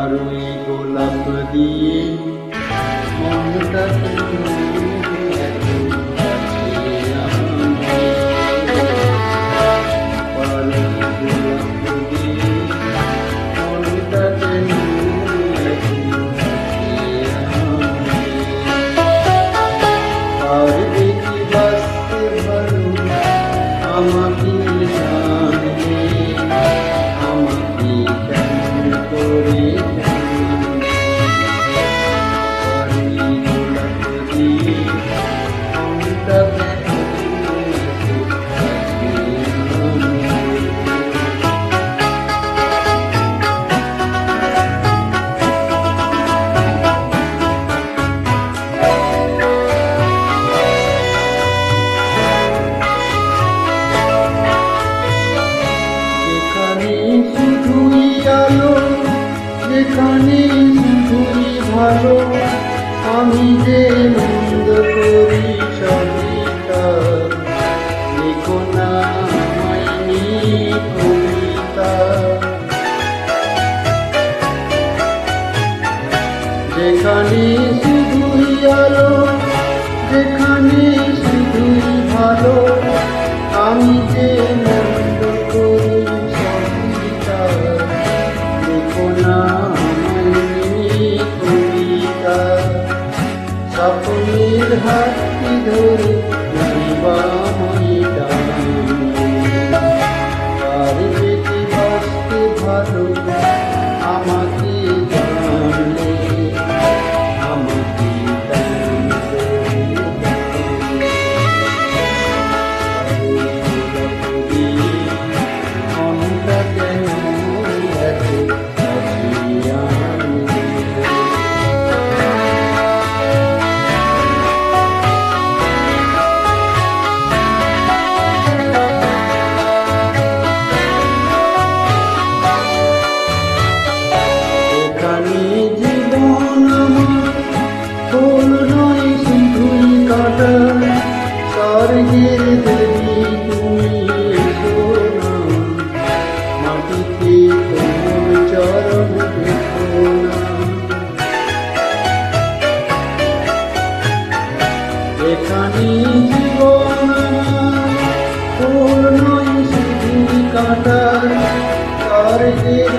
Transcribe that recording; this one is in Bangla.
আর ওই গোলাপ দিয়ে মনটাকে আমাকে জানলে আমাকে কেমন করে গোলাপ দিয়ে যেখানে শুধুই ভালো আমি যে মন্দ করি সবিতা লিখো না মাইনি কবিতা যেখানে শুধুই আলো যেখানে শুধুই ভালো আমি যে মন্দ করি সবিতা লিখো না স্বপ্নের হাতটি ধরে নাইবাময়ী আর বেঁচে বাঁচতে ভালো আমাকে জানলে আমাকে মনটা কেন স্বর্গের দেবী তুমি সোনা মাটিতে তোমার চরণ দেখো না এখানে জীবন ফুল নয় শুধু কাঁটা স্বর্গের